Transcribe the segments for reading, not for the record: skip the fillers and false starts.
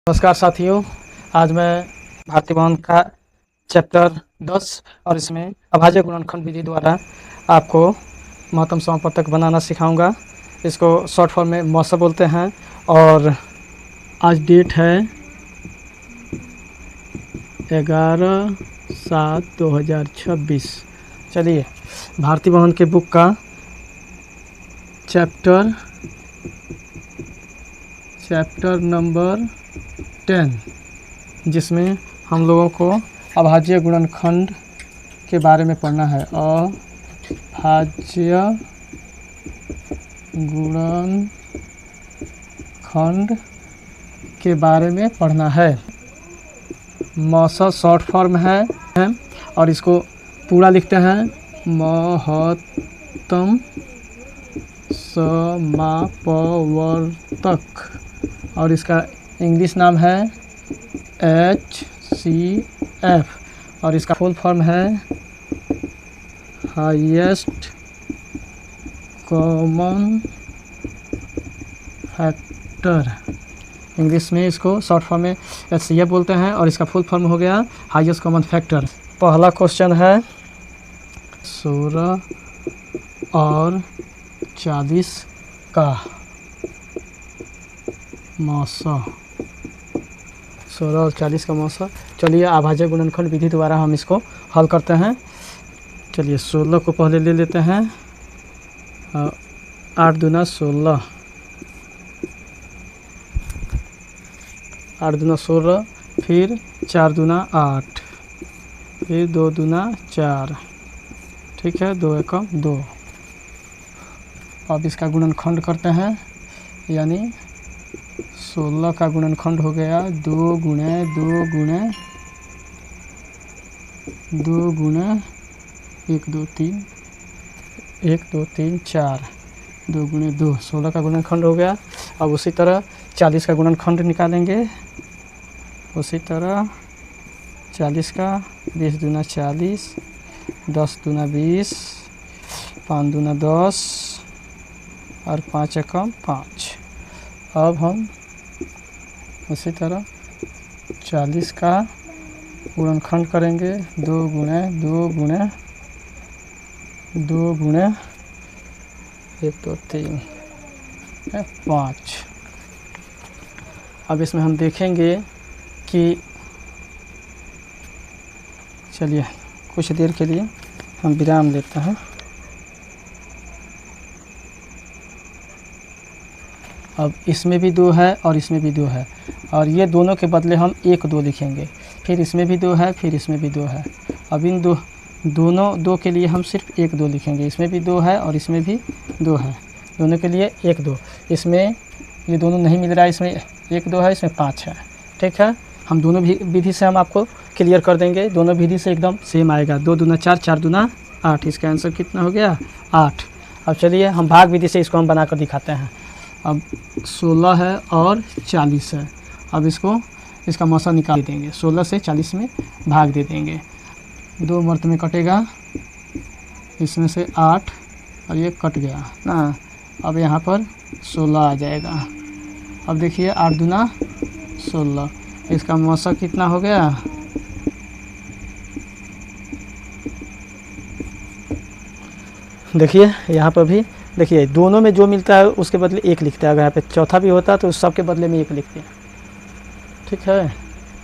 नमस्कार साथियों, आज मैं भारतीय भवन का चैप्टर 10 और इसमें अभाज्य गुणनखंड विधि द्वारा आपको महत्तम समापवर्तक बनाना सिखाऊंगा। इसको शॉर्ट फॉर्म में मौसा बोलते हैं और आज डेट है 11/7/2026। चलिए भारतीय भवन के बुक का चैप्टर नंबर 10, जिसमें हम लोगों को अभाज्य गुणनखंड के बारे में पढ़ना है। अभाज्य गुणनखंड के बारे में पढ़ना है। मौसा शॉर्ट फॉर्म है और इसको पूरा लिखते हैं महत्तम समापवर्तक, और इसका इंग्लिश नाम है HCF, और इसका फुल फॉर्म है हाईएस्ट कॉमन फैक्टर। इंग्लिश में इसको शॉर्ट फॉर्म में HCF बोलते हैं और इसका फुल फॉर्म हो गया हाईएस्ट कॉमन फैक्टर। पहला क्वेश्चन है 16 और 40 का मौसा। 16 और 40 का मौसा। चलिए अभाज्य गुणनखंड विधि द्वारा हम इसको हल करते हैं। चलिए 16 को पहले ले लेते हैं। 8 दूना 16, 8 दूना 16, फिर 4 दूना 8, फिर 2 दूना 4, ठीक है, 2 एकम 2। अब इसका गुणनखंड करते हैं, यानी 16 का गुणनखंड हो गया 2 गुणे 2 गुणे 2 गुणे 1 2 3 1 2 3 4, 2 गुणे 2, 16 का गुणनखंड हो गया। अब उसी तरह 40 का गुणनखंड निकालेंगे। उसी तरह 40 का 20 दूना 40, 10 दूना 20, 5 दूना 10 और 5 एकम 5। अब हम उसी तरह 40 का गुणनखंड करेंगे 2 गुणे 2 गुणे 2 गुणे 1 2 3 5। अब इसमें हम देखेंगे कि चलिए कुछ देर के लिए हम विराम लेते हैं। अब इसमें भी 2 है और इसमें भी 2 है, और ये दोनों के बदले हम 1 2 लिखेंगे। फिर इसमें भी 2 है, फिर इसमें भी 2 है। अब इन दोनों 2 के लिए हम सिर्फ 1 2 लिखेंगे। इसमें भी 2 है और इसमें भी 2 है, दोनों के लिए 1 2। इसमें ये दोनों नहीं मिल रहा है, इसमें 1 2 है, इसमें 5 है, ठीक है। हम दोनों विधि से हम आपको क्लियर कर देंगे। दोनों विधि से एकदम सेम आएगा। 2 दूना 4, 4 दूना 8। इसका आंसर कितना हो गया? 8। अब चलिए हम भाग विधि से इसको हम बनाकर दिखाते हैं। अब 16 है और 40 है। अब इसका मौसा निकाल देंगे। 16 से 40 में भाग दे देंगे। 2 मर्त में कटेगा, इसमें से 8 और ये कट गया ना। अब यहाँ पर 16 आ जाएगा। अब देखिए 8 दूना 16, इसका मौसा कितना हो गया? देखिए यहाँ पर भी देखिए दोनों में जो मिलता है उसके बदले 1 लिखते हैं। अगर यहाँ पे चौथा भी होता तो सब के बदले में 1 लिखते हैं, ठीक है,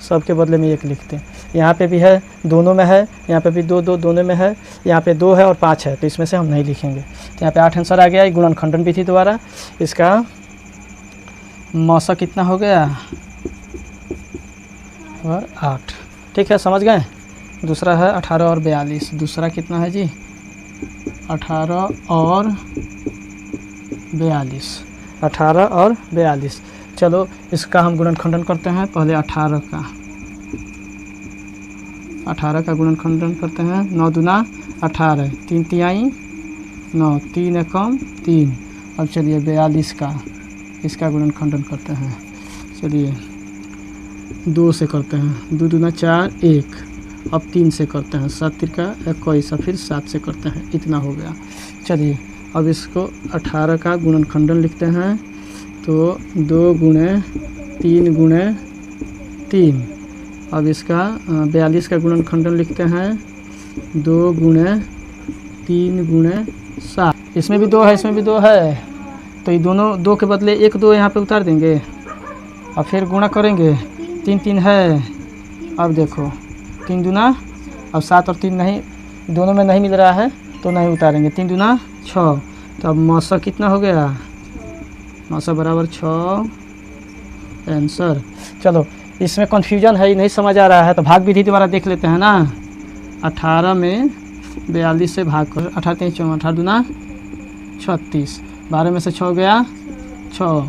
सब के बदले में 1 लिखते हैं। यहाँ पे भी है, दोनों में है, यहाँ पे भी 2 2 दोनों में है, यहाँ पे 2 है और 5 है, तो इसमें से हम नहीं लिखेंगे। तो यहाँ पे 8 आंसर आ गया गुणनखंडन विधि द्वारा। इसका मौसा कितना हो गया? और 8, ठीक है, समझ गए। दूसरा है 18 और 42। दूसरा कितना है जी? 18 और 42, 18 और 42। चलो इसका हम गुणनखंडन करते हैं। पहले 18 का गुणनखंडन करते हैं। 9 दूना 18, 3 तिहाई 9, 3 एकम 3। अब चलिए 42 का इसका गुणनखंडन करते हैं। चलिए 2 से करते हैं। 2 दूना 4, 1। अब 3 से करते हैं। 7 तिरका 21, और फिर 7 से करते हैं। इतना हो गया। चलिए अब इसको 18 का गुणनखंडन लिखते हैं। तो 2 गुणे 3 गुणे 3। अब इसका 42 का गुणनखंडन लिखते हैं 2 गुणे 3 गुणे 7। इसमें भी 2 है, इसमें भी 2 है, तो ये दोनों 2 के बदले 1 2 यहाँ पे उतार देंगे और फिर गुणा करेंगे। 3 3 है, अब देखो 3 दूना, अब 7 और 3 नहीं, दोनों में नहीं मिल रहा है तो नहीं उतारेंगे। 3 दूना 6, तो अब मौसा कितना हो गया, मौसा बराबर 6 आंसर। चलो इसमें कन्फ्यूजन है, नहीं समझ आ रहा है तो भाग विधि द्वारा देख लेते हैं ना। 18 में 42 से भाग कर, 18 3 14, 18 दूना 36, 12 में से 6 गया 6,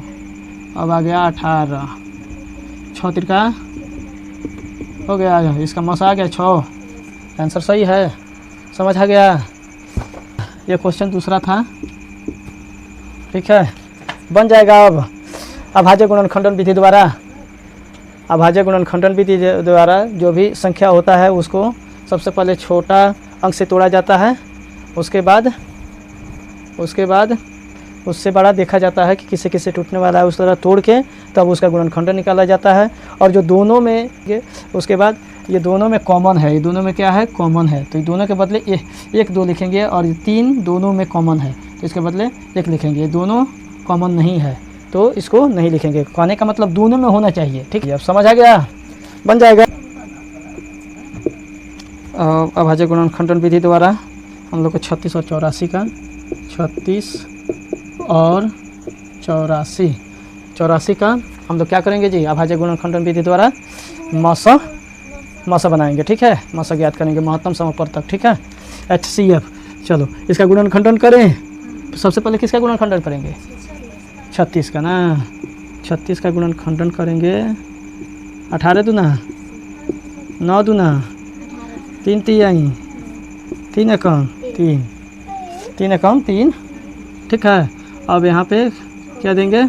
अब आ गया 18, 6 तिरका हो गया, इसका मौसा आ गया 6, आंसर सही है। समझ आ गया। ये क्वेश्चन दूसरा था, ठीक है, बन जाएगा। अब अभाज्य गुणनखंडन विधि द्वारा, अभाज्य गुणनखंडन विधि द्वारा जो भी संख्या होता है उसको सबसे पहले छोटा अंक से तोड़ा जाता है, उसके बाद उससे बड़ा देखा जाता है कि किसे किसे टूटने वाला है, उस तरह तोड़ के तब उसका गुणनखंडन निकाला जाता है। और जो दोनों में, उसके बाद ये दोनों में कॉमन है, ये दोनों में क्या है, कॉमन है, तो ये दोनों के बदले 1 2 लिखेंगे। और 3 दोनों में कॉमन है तो इसके बदले 1 लिखेंगे। ये दोनों कॉमन नहीं है तो इसको नहीं लिखेंगे। कहने का मतलब दोनों में होना चाहिए, ठीक है। अब समझ आ गया, बन जाएगा। अभाज्य गुणनखंडन विधि द्वारा हम लोग को 36 और 84 का, 36 और 84 का हम लोग क्या करेंगे जी, अभाज्य गुणनखंडन विधि द्वारा मौसा बनाएंगे, ठीक है। मौसा ज्ञात करेंगे महत्तम समपर्तक, ठीक है, HCF। चलो इसका गुणनखंडन करें। सबसे पहले किसका गुणनखंडन करेंगे, 36 का ना। 36 का गुणनखंडन करेंगे। 18 दूना 9 दूना 3 3 3 एकम 3 3 एकम 3, ठीक है। अब यहाँ पे क्या देंगे,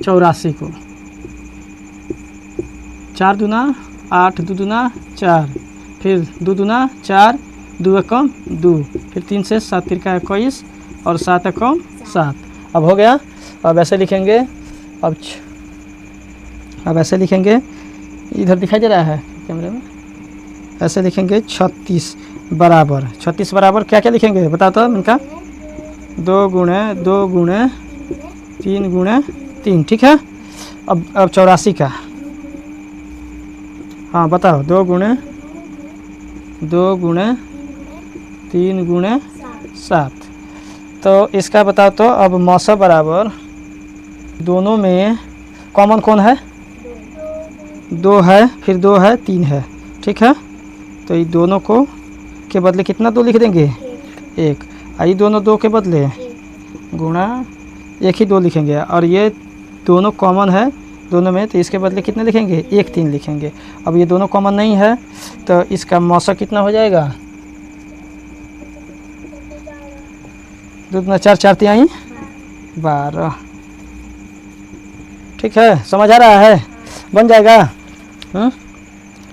84 को 4 दूना 8 2 दूना 4, फिर 2 दूना 4, 2 एकम 2, फिर 3 से 7 तिरका 21 और 7 एकम 7। अब हो गया। अब ऐसे लिखेंगे, अब ऐसे लिखेंगे, इधर दिखाई दे रहा है कैमरे में, ऐसे लिखेंगे 36 बराबर क्या क्या लिखेंगे बता तो इनका, 2 गुणे 2 गुणे 3 गुणे 3, ठीक है। अब 84 का, हाँ बताओ, 2 गुणे 3 गुणे 7। तो इसका बताओ तो। अब मौसा बराबर, दोनों में कॉमन कौन है, 2 है, फिर 2 है, 3 है, ठीक है। तो ये दोनों को के बदले कितना 2 लिख देंगे, 1। ये दोनों 2 के बदले गुणा 1 ही 2 लिखेंगे। और ये दोनों कॉमन है दोनों में, तो इसके बदले कितने लिखेंगे, 1 3 लिखेंगे। अब ये दोनों कॉमन नहीं है तो इसका मौसा कितना हो जाएगा, 2 दूना 4 4 3 12, ठीक है। समझ आ रहा है, बन जाएगा।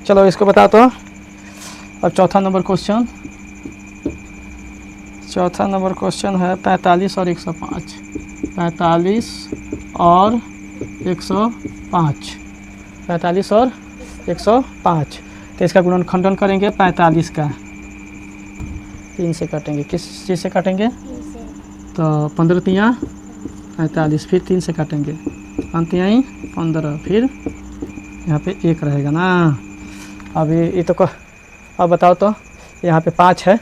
चलो इसको बता तो। अब चौथा नंबर क्वेश्चन है 45 और 105। 45 और 105, 45 और 105। तो इसका गुणनखंडन करेंगे 45 का, 3 से काटेंगे। किस चीज़ से काटेंगे, तो 15 3 45, फिर 3 से काटेंगे, 5 3 15, फिर यहाँ पे 1 रहेगा ना। अब ये तो अब बताओ तो, यहाँ पे 5 है,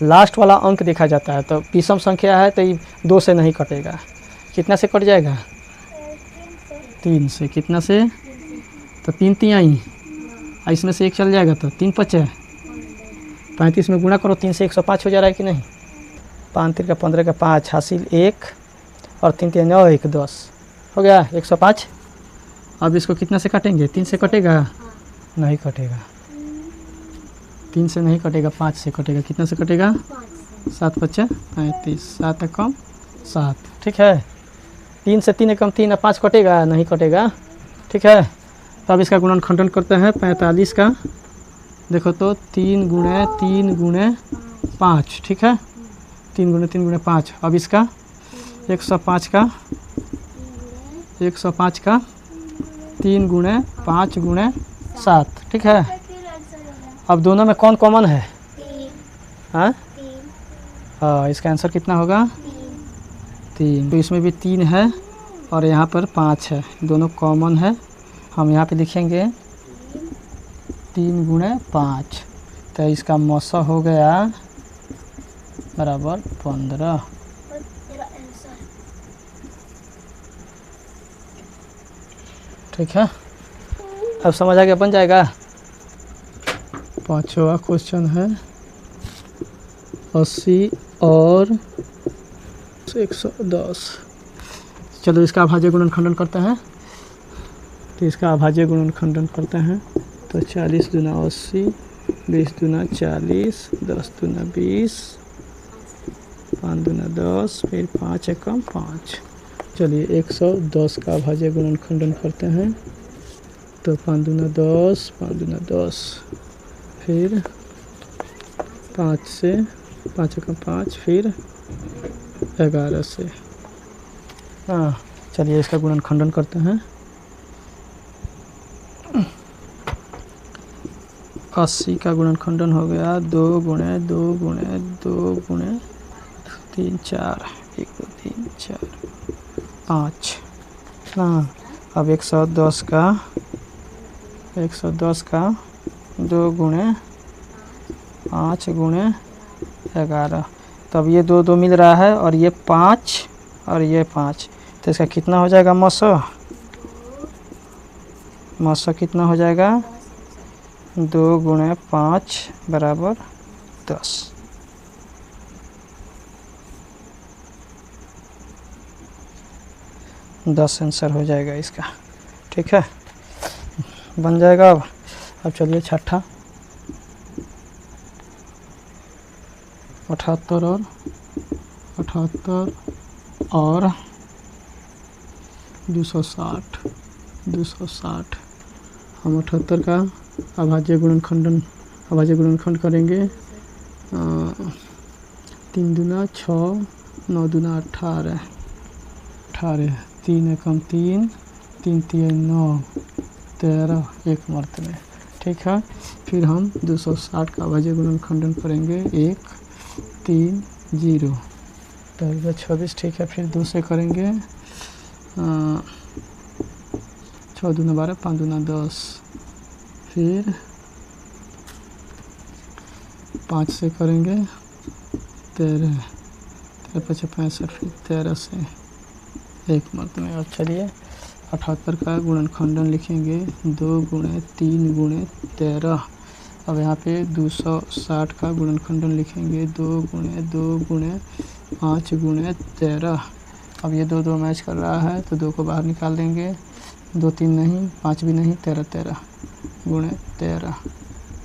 लास्ट वाला अंक देखा जाता है, तो विषम संख्या है तो ये 2 से नहीं कटेगा। कितना से कट जाएगा, 3 से। कितना से, तो 3 3 इसमें से 1 चल जाएगा, तो 3 5 35 में गुणा करो, 3 से 105 हो जा रहा है कि नहीं। 5 3 का 15 का 5 हासिल 1 और 3 3 9 1 10 हो गया 105। अब इसको कितना से काटेंगे, 3 से कटेगा, नहीं कटेगा, 3 से नहीं कटेगा, 5 से कटेगा। कितना से कटेगा, 7 5 35, 7 कम 7, ठीक है। 3 से 3 कम 3 और 5 कटेगा, नहीं कटेगा, ठीक है। तो अब इसका गुणनखंडन करते हैं 45 का। देखो तो 3 गुणे 3 गुणे 5, ठीक है, 3 गुणे 3 गुणे 5। अब इसका 105 का 3 गुणे 5 गुणे 7, ठीक है। अब दोनों में कौन कॉमन है? हाँ हाँ, इसका आंसर कितना होगा? 3। तो इसमें भी 3 है और यहाँ पर 5 है, दोनों कॉमन है। हम यहाँ पे लिखेंगे 3 गुणे 5, तो इसका मौसा हो गया बराबर 15। ठीक है, अब समझ आ गया, बन जाएगा। 5वां क्वेश्चन है 80 और 110। चलो इसका अभाज्य गुणनखंडन करते हैं। तो इसका अभाज्य गुणनखंडन करते हैं तो 40 दूना 80, 20 दूना 40, 10 दूना 20, 5 दूना 10, फिर 5 एकम 5। चलिए 110 का अभाज्य गुणनखंडन करते हैं तो 5 दूना 10, 5 दूना 10, फिर 5 से 5 एकम 5, फिर 11 से। हाँ, चलिए इसका गुणनखंडन करते हैं। 80 का गुणनखंडन हो गया 2 गुणे 2 गुणे 2 गुणे 3 4, 1 2 3 4 5। हाँ, अब 110 का 2 गुणे 5 गुणे 11। तब ये 2 2 मिल रहा है और ये 5 और ये 5, तो इसका कितना हो जाएगा मौसा? मौसा कितना हो जाएगा? 2 गुणे 5 बराबर 10। 10 आंसर हो जाएगा इसका, ठीक है, बन जाएगा। अब चलिए छठा 78 और 260। हम 78 का अभाज्य गुणनखंड करेंगे। 3 दूना 6, 9 दूना 18, 3 एकम 3, 3 3 9, 13, एक मर्त में, ठीक है। फिर हम 260 का अभाज्य गुणनखंडन करेंगे 1 3 0, तो 26, ठीक है। फिर 2 से करेंगे 6 दूना 12, 5 दूना 10, फिर 5 से करेंगे 13, 5 65, फिर 13 से एक मत में। अब चलिए 78 का गुणनखंडन लिखेंगे 2 गुणे 3 गुणे 13। अब यहाँ पे 260 का गुणनखंडन लिखेंगे 2 गुणे 2 गुणे 5 गुणे 13। अब ये 2 2 मैच कर रहा है तो 2 को बाहर निकाल देंगे, 2 3 नहीं, 5 भी नहीं, 13 गुणे 13,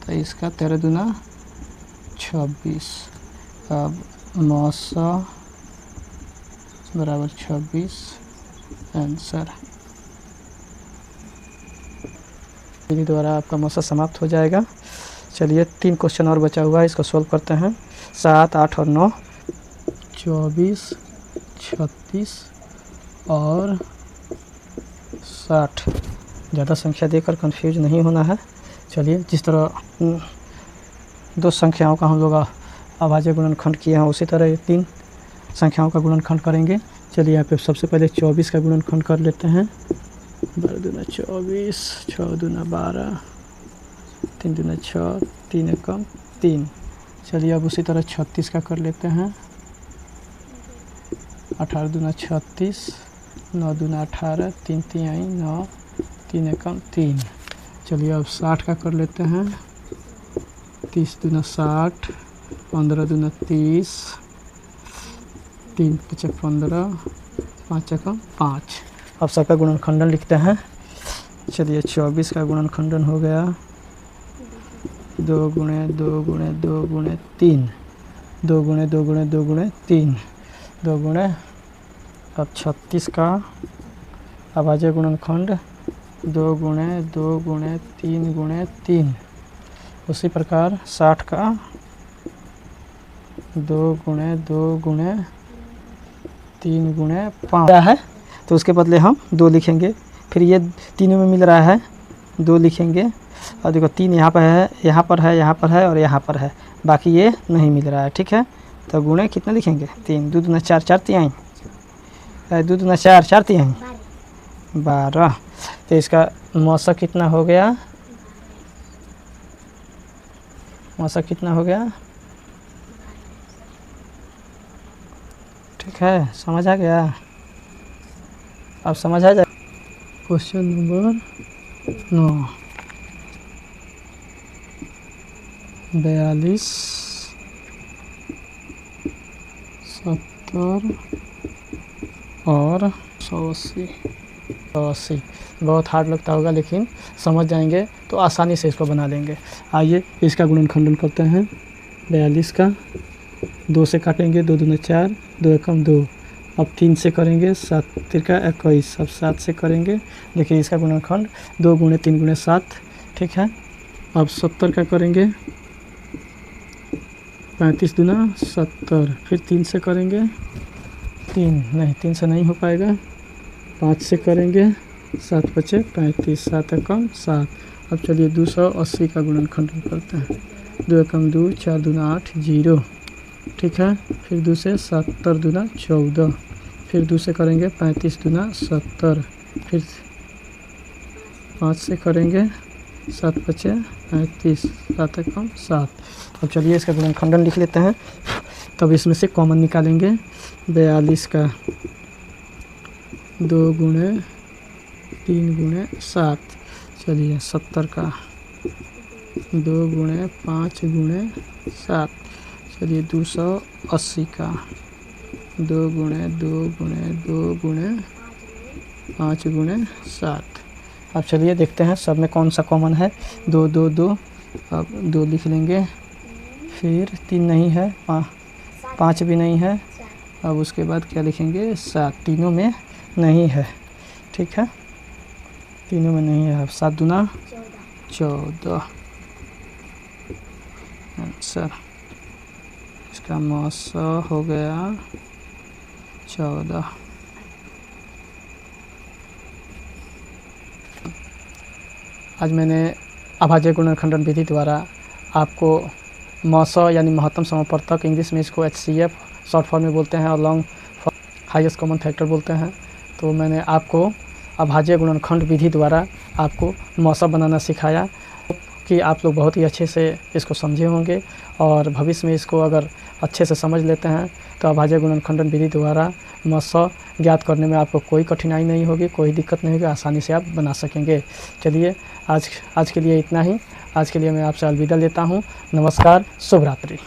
तो इसका 13 दूना 26। अब मौसा बराबर 26 आंसर। मेरे द्वारा आपका मौसा समाप्त हो जाएगा। चलिए 3 क्वेश्चन और बचा हुआ है, इसको सोल्व करते हैं। 7 8 और 9, 24 36 और 60। ज़्यादा संख्या देकर कंफ्यूज नहीं होना है। चलिए जिस तरह 2 संख्याओं का हम लोग अभाज्य गुणनखंड किए हैं उसी तरह 3 संख्याओं का गुणनखंड करेंगे। चलिए यहाँ पे सबसे पहले 24 का गुणनखंड कर लेते हैं। 12 दूना 24, 6 दूना 12, 3 दूना 6, 3 एकम 3। चलिए अब उसी तरह 36 का कर लेते हैं। 18 दूना 36, 9 दूना 18, 3 3 9, 3 एकम 3। चलिए अब 60 का कर लेते हैं। 30 दूना 60, 15 दूना 30, 3 5 15, 5 एकम 5। अब सबका गुणनखंडन लिखते हैं। चलिए 24 का गुणनखंडन हो गया 2 गुणे 2 गुणे 2 गुणे 3, 2 गुणे 2 गुणे 2 गुणे 3, 2 गुणे। अब 36 का अभाज्य गुणनखंड 2 गुणे 2 गुणे 3 गुणे 3। उसी प्रकार 60 का 2 गुणे 2 गुणे 3 गुणे 5 है, तो उसके बदले हम 2 लिखेंगे। फिर ये तीनों में मिल रहा है 2 लिखेंगे, और देखो 3 यहाँ पर है, यहाँ पर है, यहाँ पर है और यहाँ पर है, बाकी ये नहीं मिल रहा है। ठीक है, तो गुणे कितना लिखेंगे 3, 2 दूना 4, 4 तिहाई, 2 दूना 4, 4 तिहाई 12। तो इसका मौसा कितना हो गया, मौसा कितना हो गया? ठीक है, समझ आ गया? अब समझ आ जाए। क्वेश्चन नंबर 9, 42, 70 और 180। बहुत हार्ड लगता होगा, लेकिन समझ जाएंगे तो आसानी से इसको बना लेंगे। आइए इसका गुणनखंडन करते हैं। 42 का 2 से काटेंगे, 2 दूना 4, 2 एकम 2। अब 3 से करेंगे, 7 तिरका 21। अब 7 से करेंगे, देखिए इसका गुणनखंड 2 गुणे 3 गुणे 7। ठीक है, अब 70 का करेंगे, 35 दूना 70। फिर 3 से करेंगे, 3 से नहीं हो पाएगा, 5 से करेंगे, 7 पचे 35, 7 एकम 7। अब चलिए 280 का गुणनखंडन करते हैं। 2 एकम 2, 4 दूना 8, 0। ठीक है, फिर 2 से 70 दूना 14। फिर 2 से करेंगे, 35 दूना 70। फिर 5 से करेंगे, 7 पचे 35, 7 एकम 7। अब चलिए इसका गुणनखंडन लिख लेते हैं, तब इसमें से कॉमन निकालेंगे। 42 का 2 गुणे 3 गुणे 7। चलिए 70 का 2 गुणे 5 गुणे 7। चलिए 280 का 2 गुणे 2 गुणे 2 गुणे 5 गुणे 7। अब चलिए देखते हैं सब में कौन सा कॉमन है। 2 2 2, अब 2 लिख लेंगे। फिर 3 नहीं है, 5 भी नहीं है। अब उसके बाद क्या लिखेंगे, 7। तीनों में नहीं है। ठीक है, तीनों में नहीं है। अब 7 दूना 14 आंसर। इसका मौसा हो गया 14। आज मैंने अभाज्य गुणनखंडन विधि द्वारा आपको मौसा यानी महत्तम समवर्तक, इंग्लिश में इसको HCF शॉर्ट फॉर्म में बोलते हैं और लॉन्ग हाईएस्ट कॉमन फैक्टर बोलते हैं। तो मैंने आपको अभाज्य गुणनखंड विधि द्वारा आपको मौसा बनाना सिखाया कि आप लोग बहुत ही अच्छे से इसको समझे होंगे, और भविष्य में इसको अगर अच्छे से समझ लेते हैं तो अभाज्य गुणनखंडन विधि द्वारा मौसा ज्ञात करने में आपको कोई कठिनाई नहीं होगी, कोई दिक्कत नहीं होगी, आसानी से आप बना सकेंगे। चलिए आज के लिए इतना ही। आज के लिए मैं आपसे अलविदा लेता हूँ। नमस्कार, शुभ रात्रि।